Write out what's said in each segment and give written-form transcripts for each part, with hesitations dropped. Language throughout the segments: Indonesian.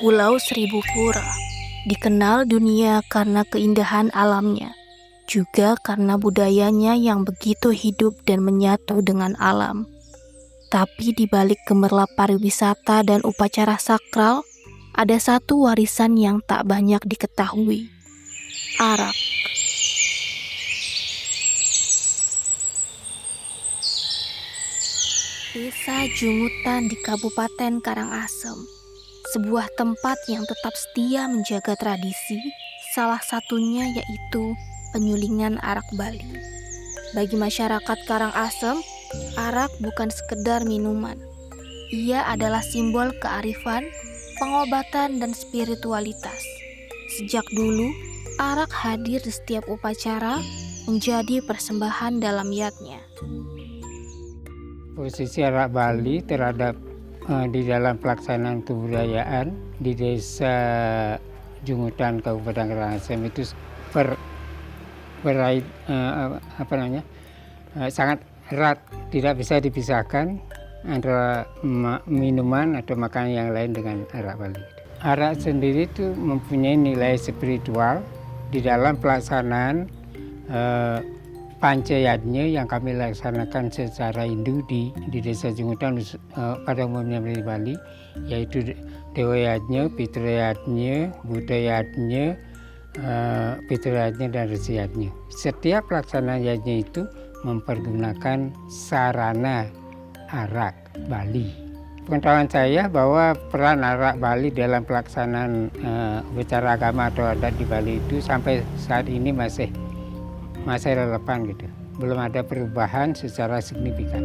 Pulau Seribu Pura dikenal dunia karena keindahan alamnya, juga karena budayanya yang begitu hidup dan menyatu dengan alam. Tapi di balik gemerlap pariwisata dan upacara sakral, ada satu warisan yang tak banyak diketahui: arak. Desa Jungutan di Kabupaten Karangasem, sebuah tempat yang tetap setia menjaga tradisi, salah satunya yaitu penyulingan arak Bali. Bagi masyarakat Karangasem, arak bukan sekedar minuman. Ia adalah simbol kearifan, pengobatan, dan spiritualitas. Sejak dulu, arak hadir di setiap upacara, menjadi persembahan dalam yatnya. Posisi arak Bali terhadap di dalam pelaksanaan kebudayaan di Desa Jungutan Kabupaten Karangasem itu sangat erat, tidak bisa dipisahkan antara minuman atau makanan yang lain dengan arak Bali. Arak sendiri itu mempunyai nilai spiritual di dalam pelaksanaan pancayatnya yang kami laksanakan secara Hindu di Desa Jungutan pada umumnya di Bali, yaitu Dewayatnya, Pitrayatnya, Budayatnya, Pitrayatnya, dan Resiyatnya. Setiap pelaksanaan yatnya itu mempergunakan sarana arak Bali. Pengetahuan saya bahwa peran arak Bali dalam pelaksanaan upacara agama atau adat di Bali itu sampai saat ini masih relevan gitu. Belum ada perubahan secara signifikan.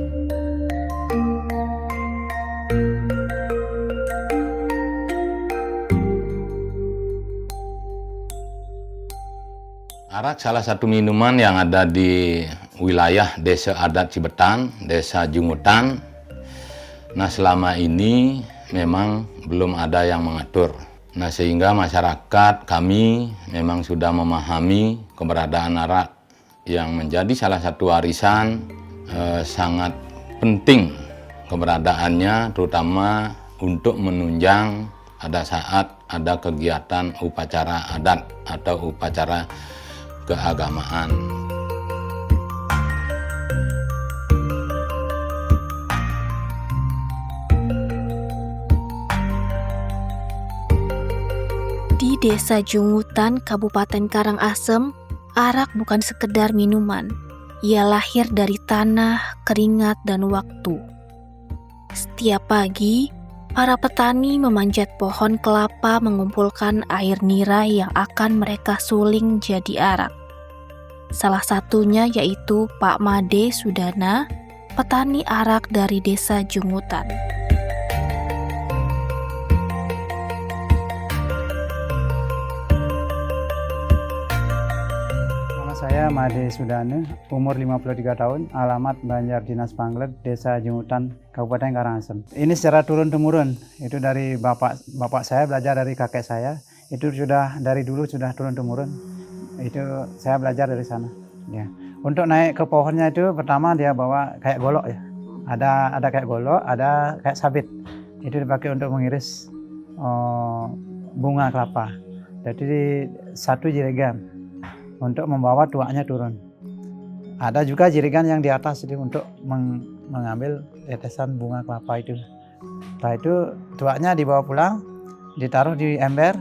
Arak salah satu minuman yang ada di wilayah Desa Adat Cibetan, Desa Jungutan. Nah, selama ini memang belum ada yang mengatur. Nah, sehingga masyarakat kami memang sudah memahami keberadaan arak yang menjadi salah satu warisan sangat penting keberadaannya, terutama untuk menunjang pada saat ada kegiatan upacara adat atau upacara keagamaan. Di Desa Jungutan, Kabupaten Karangasem, arak bukan sekedar minuman. Ia lahir dari tanah, keringat, dan waktu. Setiap pagi, para petani memanjat pohon kelapa mengumpulkan air nira yang akan mereka suling jadi arak. Salah satunya yaitu Pak Made Sudana, petani arak dari Desa Jungutan. Saya Made Sudana, umur 53 tahun, alamat Banjar Dinas Panglet, Desa Jungutan, Kabupaten Karangasem. Ini secara turun-temurun, itu dari bapak saya, belajar dari kakek saya, itu sudah dari dulu sudah turun-temurun. Itu saya belajar dari sana. Ya. Untuk naik ke pohonnya itu pertama dia bawa kayak golok ya. Ada kayak golok, ada kayak sabit. Itu dipakai untuk mengiris bunga kelapa. Jadi satu jerigen untuk membawa tuaknya turun. Ada juga jerigan yang di atas itu untuk mengambil tetesan bunga kelapa itu. Setelah itu tuaknya dibawa pulang, ditaruh di ember.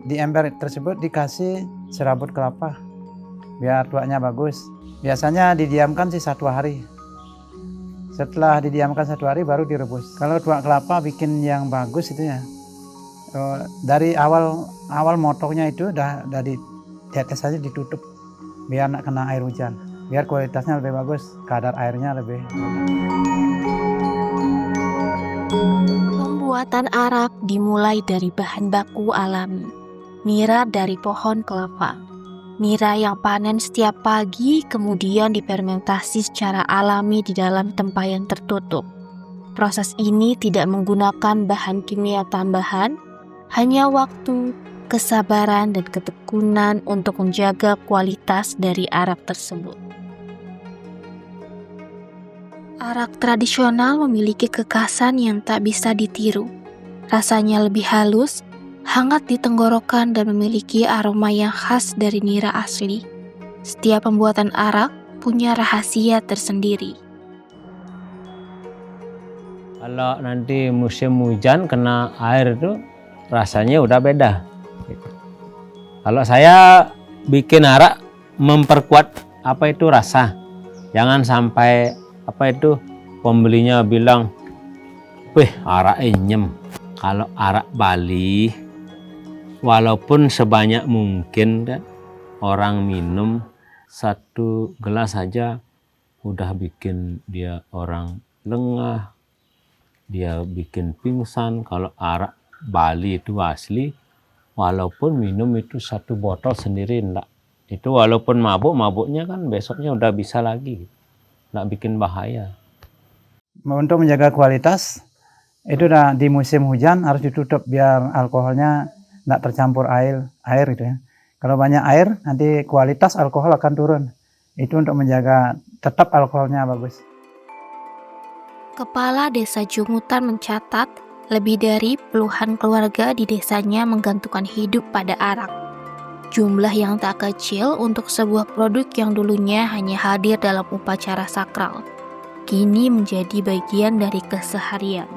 Di ember tersebut dikasih serabut kelapa biar tuaknya bagus. Biasanya didiamkan sih 1 hari. Setelah didiamkan 1 hari baru direbus. Kalau tuak kelapa bikin yang bagus itu ya, dari awal motongnya itu udah di tetesannya ditutup biar nak kena air hujan, biar kualitasnya lebih bagus, kadar airnya lebih. Pembuatan arak dimulai dari bahan baku alami, nira dari pohon kelapa. Nira yang panen setiap pagi kemudian difermentasi secara alami di dalam tempayan tertutup. Proses ini tidak menggunakan bahan kimia tambahan, hanya waktu, kesabaran, dan ketekunan untuk menjaga kualitas dari arak tersebut. Arak tradisional memiliki kekhasan yang tak bisa ditiru. Rasanya lebih halus, hangat di tenggorokan dan memiliki aroma yang khas dari nira asli. Setiap pembuatan arak punya rahasia tersendiri. Kalau nanti musim hujan kena air itu rasanya udah beda. Kalau saya bikin arak memperkuat apa itu rasa. Jangan sampai pembelinya bilang, "Wih, arak enyem." Kalau arak Bali, walaupun sebanyak mungkin kan, orang minum 1 gelas saja udah bikin dia orang lengah, dia bikin pingsan. Kalau arak Bali itu asli, walaupun minum itu 1 botol sendiri enggak. Itu walaupun mabuknya kan besoknya udah bisa lagi, enggak bikin bahaya. Untuk menjaga kualitas, itu di musim hujan harus ditutup biar alkoholnya enggak tercampur air gitu ya. Kalau banyak air, nanti kualitas alkohol akan turun. Itu untuk menjaga tetap alkoholnya bagus. Kepala Desa Jungutan mencatat lebih dari puluhan keluarga di desanya menggantungkan hidup pada arak. Jumlah yang tak kecil untuk sebuah produk yang dulunya hanya hadir dalam upacara sakral, kini menjadi bagian dari keseharian.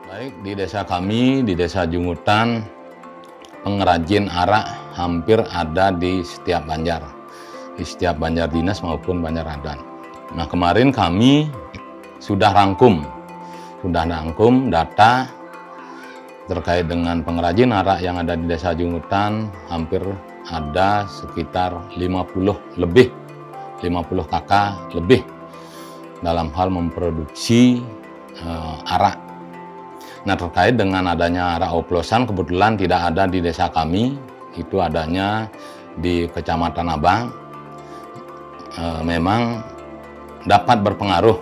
Baik, di desa kami, di Desa Jungutan, pengrajin arak hampir ada di setiap banjar. Di setiap banjar dinas maupun banjar adat. Nah, kemarin kami sudah rangkum data terkait dengan pengrajin arak yang ada di Desa Jungutan. Hampir ada sekitar 50 kakak lebih dalam hal memproduksi arak. Nah, terkait dengan adanya arak oplosan, kebetulan tidak ada di desa kami, itu adanya di Kecamatan Abang. Memang dapat berpengaruh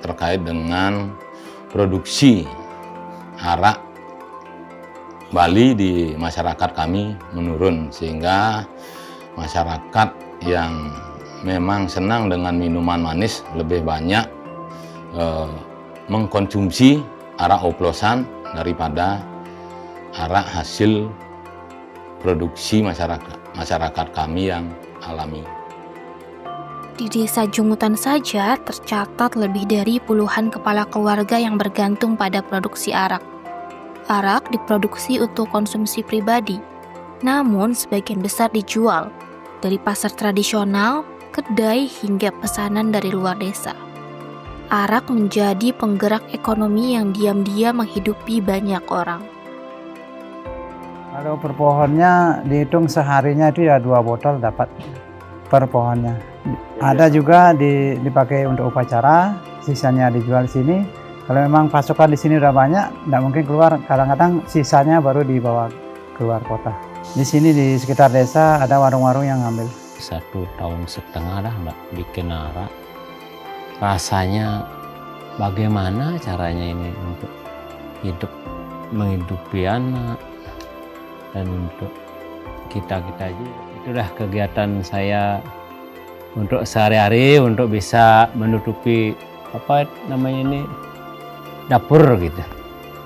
terkait dengan produksi arak Bali di masyarakat kami menurun, sehingga masyarakat yang memang senang dengan minuman manis lebih banyak mengkonsumsi arak oplosan daripada arak hasil produksi masyarakat kami yang alami. Di Desa Jungutan saja tercatat lebih dari puluhan kepala keluarga yang bergantung pada produksi arak. Arak diproduksi untuk konsumsi pribadi, namun sebagian besar dijual dari pasar tradisional, kedai hingga pesanan dari luar desa. Arak menjadi penggerak ekonomi yang diam-diam menghidupi banyak orang. Kalau per pohonnya dihitung seharinya itu ya 2 botol dapat per pohonnya. Ada juga dipakai untuk upacara, sisanya dijual di sini. Kalau memang pasokan di sini udah banyak, nggak mungkin keluar. Kadang-kadang sisanya baru dibawa keluar kota. Di sini di sekitar desa ada warung-warung yang ngambil. 1,5 tahun dah Mbak bikin arak. Rasanya bagaimana caranya ini untuk menghidupi anak dan untuk kita juga. Itulah kegiatan saya untuk sehari-hari, untuk bisa menutupi dapur gitu,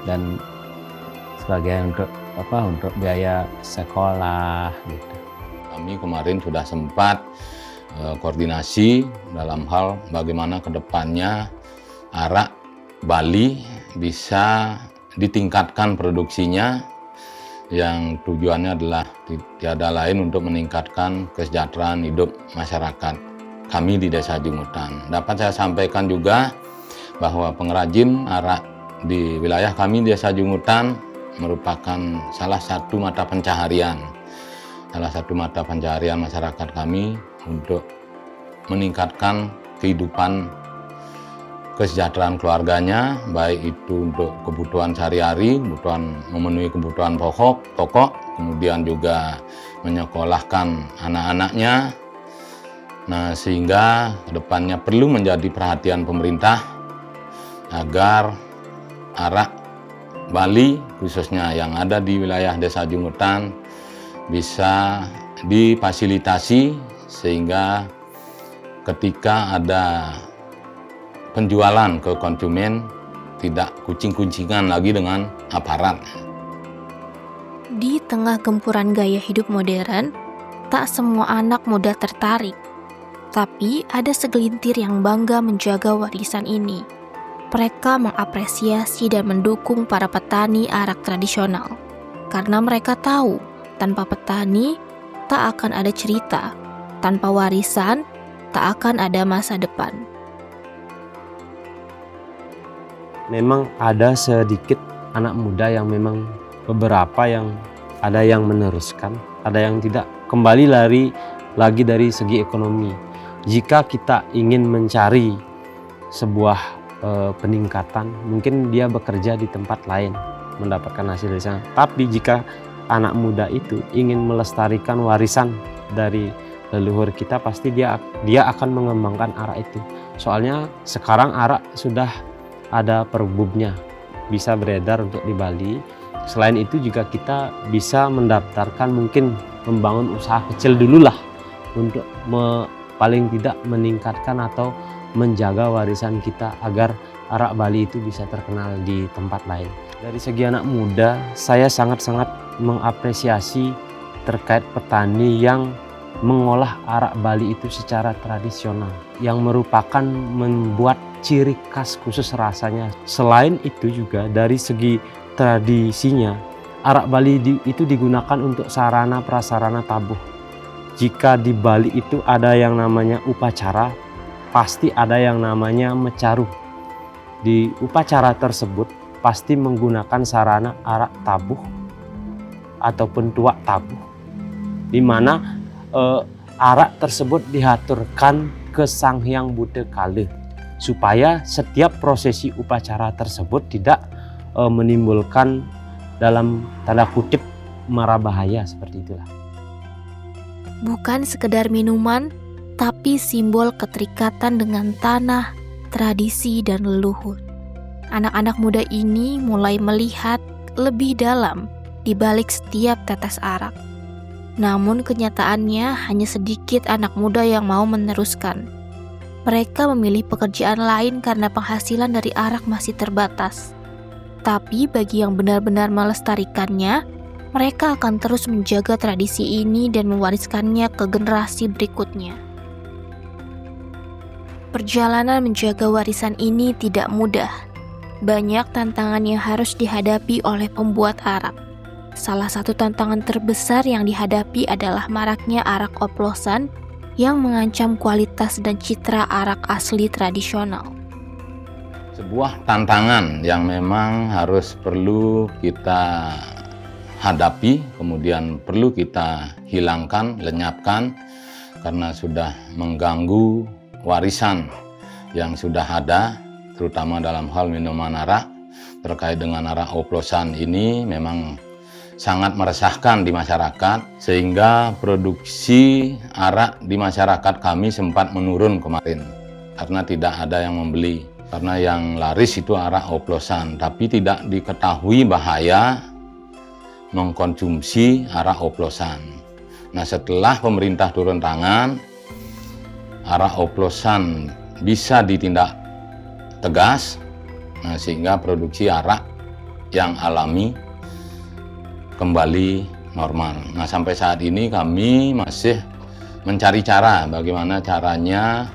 dan sebagai untuk biaya sekolah gitu. Kami kemarin sudah sempat koordinasi dalam hal bagaimana kedepannya arak Bali bisa ditingkatkan produksinya, yang tujuannya adalah tiada lain untuk meningkatkan kesejahteraan hidup masyarakat kami di Desa Jungutan. Dapat saya sampaikan juga bahwa pengrajin arak di wilayah kami di Desa Jungutan merupakan salah satu mata pencaharian masyarakat kami untuk meningkatkan kehidupan kesejahteraan keluarganya, baik itu untuk kebutuhan sehari-hari, memenuhi kebutuhan pokok, kemudian juga menyekolahkan anak-anaknya. Nah, sehingga kedepannya perlu menjadi perhatian pemerintah agar arak Bali, khususnya yang ada di wilayah Desa Jungutan, bisa difasilitasi sehingga ketika ada penjualan ke konsumen tidak kucing-kucingan lagi dengan aparat. Di tengah gempuran gaya hidup modern, tak semua anak muda tertarik. Tapi ada segelintir yang bangga menjaga warisan ini. Mereka mengapresiasi dan mendukung para petani arak tradisional. Karena mereka tahu, tanpa petani, tak akan ada cerita. Tanpa warisan, tak akan ada masa depan. Memang ada sedikit anak muda yang memang beberapa yang ada yang meneruskan, ada yang tidak. Kembali lagi dari segi ekonomi. Jika kita ingin mencari sebuah peningkatan, mungkin dia bekerja di tempat lain mendapatkan hasil dari sana. Tapi jika anak muda itu ingin melestarikan warisan dari leluhur kita, pasti dia akan mengembangkan arak itu. Soalnya sekarang arak sudah ada perbubnya, bisa beredar untuk di Bali. Selain itu juga kita bisa mendaftarkan, mungkin membangun usaha kecil dulu lah untuk paling tidak meningkatkan atau menjaga warisan kita agar arak Bali itu bisa terkenal di tempat lain. Dari segi anak muda, saya sangat-sangat mengapresiasi terkait petani yang mengolah arak Bali itu secara tradisional, yang merupakan membuat ciri khas khusus rasanya. Selain itu juga dari segi tradisinya, arak Bali itu digunakan untuk sarana prasarana tabuh. Jika di Bali itu ada yang namanya upacara, pasti ada yang namanya mecaruh. Di upacara tersebut pasti menggunakan sarana arak tabuh ataupun tuak tabuh, di mana arak tersebut dihaturkan ke Sang Hyang Buddha Kala, supaya setiap prosesi upacara tersebut tidak menimbulkan dalam tanda kutip mara bahaya, seperti itulah. Bukan sekedar minuman, tapi simbol keterikatan dengan tanah, tradisi, dan leluhur. Anak-anak muda ini mulai melihat lebih dalam di balik setiap tetes arak. Namun kenyataannya hanya sedikit anak muda yang mau meneruskan. Mereka memilih pekerjaan lain karena penghasilan dari arak masih terbatas. Tapi bagi yang benar-benar melestarikannya, mereka akan terus menjaga tradisi ini dan mewariskannya ke generasi berikutnya. Perjalanan menjaga warisan ini tidak mudah. Banyak tantangan yang harus dihadapi oleh pembuat arak. Salah satu tantangan terbesar yang dihadapi adalah maraknya arak oplosan yang mengancam kualitas dan citra arak asli tradisional. Sebuah tantangan yang memang harus perlu kita hadapi, kemudian perlu kita hilangkan, lenyapkan, karena sudah mengganggu warisan yang sudah ada, terutama dalam hal minuman arak. Terkait dengan arak oplosan ini memang sangat meresahkan di masyarakat, sehingga produksi arak di masyarakat kami sempat menurun kemarin karena tidak ada yang membeli. Karena yang laris itu arak oplosan, tapi tidak diketahui bahaya mengkonsumsi arak oplosan. Nah, setelah pemerintah turun tangan, arak oplosan bisa ditindak tegas, nah, sehingga produksi arak yang alami kembali normal. Nah, sampai saat ini kami masih mencari cara bagaimana caranya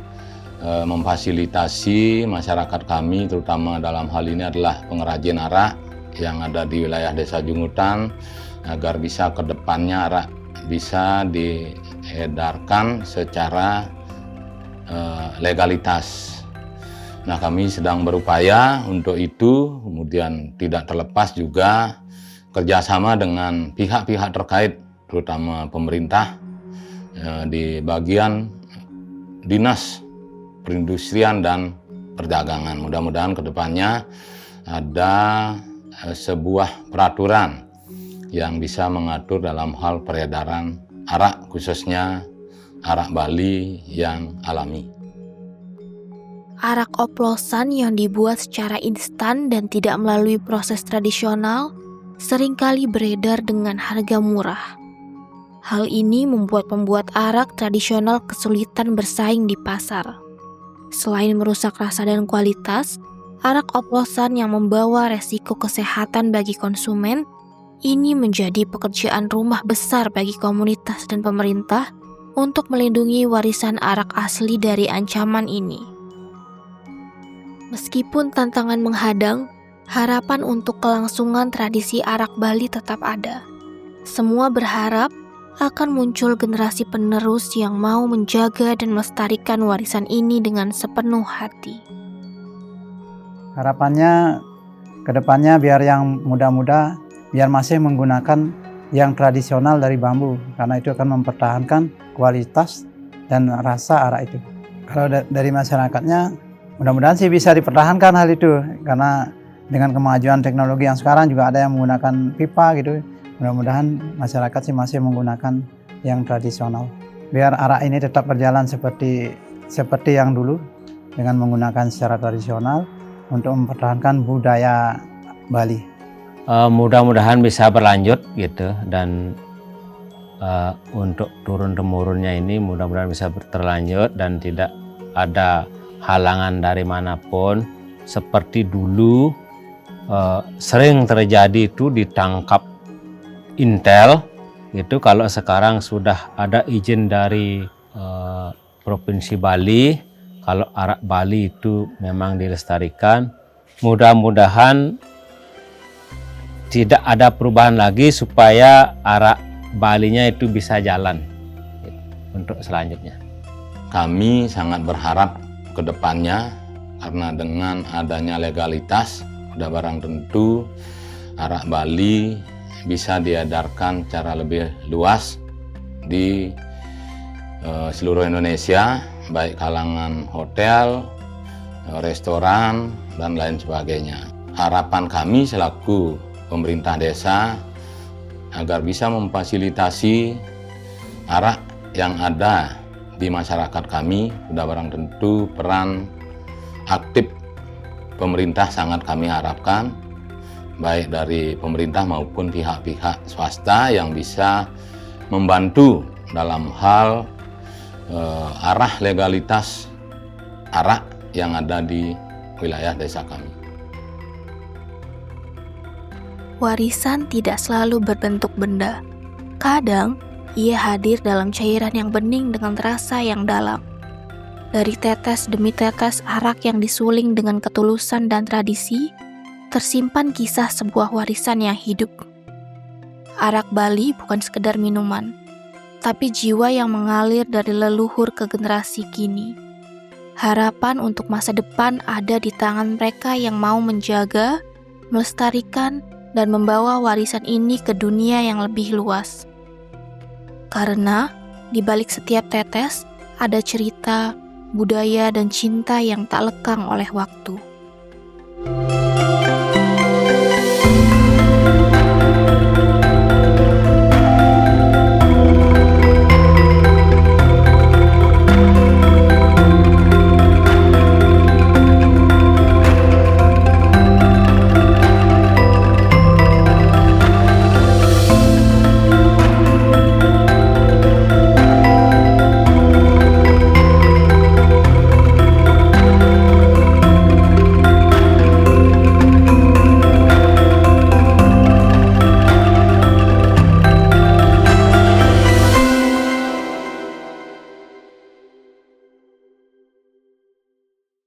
memfasilitasi masyarakat kami, terutama dalam hal ini adalah pengrajin arak yang ada di wilayah Desa Jungutan, agar bisa ke depannya arak bisa diedarkan secara legalitas. Nah, kami sedang berupaya untuk itu, kemudian tidak terlepas juga kerjasama dengan pihak-pihak terkait, terutama pemerintah di bagian dinas perindustrian dan perdagangan. Mudah-mudahan ke depannya ada sebuah peraturan yang bisa mengatur dalam hal peredaran arak, khususnya arak Bali yang alami. Arak oplosan yang dibuat secara instan dan tidak melalui proses tradisional seringkali beredar dengan harga murah. Hal ini membuat pembuat arak tradisional kesulitan bersaing di pasar. Selain merusak rasa dan kualitas, arak oplosan yang membawa resiko kesehatan bagi konsumen Ini menjadi pekerjaan rumah besar bagi komunitas dan pemerintah untuk melindungi warisan arak asli dari ancaman ini. Meskipun tantangan menghadang, harapan untuk kelangsungan tradisi arak Bali tetap ada. Semua berharap akan muncul generasi penerus yang mau menjaga dan melestarikan warisan ini dengan sepenuh hati. Harapannya kedepannya biar yang muda-muda biar masih menggunakan yang tradisional dari bambu, karena itu akan mempertahankan kualitas dan rasa arak itu. Kalau dari masyarakatnya, mudah-mudahan sih bisa dipertahankan hal itu, karena dengan kemajuan teknologi yang sekarang juga ada yang menggunakan pipa gitu. Mudah-mudahan masyarakat sih masih menggunakan yang tradisional. Biar arak ini tetap berjalan seperti yang dulu, dengan menggunakan secara tradisional untuk mempertahankan budaya Bali. Mudah-mudahan bisa berlanjut gitu, dan untuk turun-temurunnya ini mudah-mudahan bisa berlanjut dan tidak ada halangan dari manapun. Seperti dulu sering terjadi itu ditangkap intel itu, kalau sekarang sudah ada izin dari Provinsi Bali, kalau arak Bali itu memang dilestarikan, mudah-mudahan tidak ada perubahan lagi supaya arak Balinya itu bisa jalan untuk selanjutnya. Kami sangat berharap ke depannya, karena dengan adanya legalitas, sudah barang tentu arak Bali bisa diedarkan secara lebih luas di seluruh Indonesia, baik kalangan hotel, restoran, dan lain sebagainya. Harapan kami selaku pemerintah desa agar bisa memfasilitasi arak yang ada di masyarakat kami. Sudah barang tentu peran aktif pemerintah sangat kami harapkan, baik dari pemerintah maupun pihak-pihak swasta yang bisa membantu dalam hal arah legalitas arak yang ada di wilayah desa kami. Warisan tidak selalu berbentuk benda. Kadang, ia hadir dalam cairan yang bening dengan rasa yang dalam. Dari tetes demi tetes arak yang disuling dengan ketulusan dan tradisi, tersimpan kisah sebuah warisan yang hidup. Arak Bali bukan sekedar minuman, tapi jiwa yang mengalir dari leluhur ke generasi kini. Harapan untuk masa depan ada di tangan mereka yang mau menjaga, melestarikan, dan membawa warisan ini ke dunia yang lebih luas. Karena di balik setiap tetes ada cerita, budaya, dan cinta yang tak lekang oleh waktu.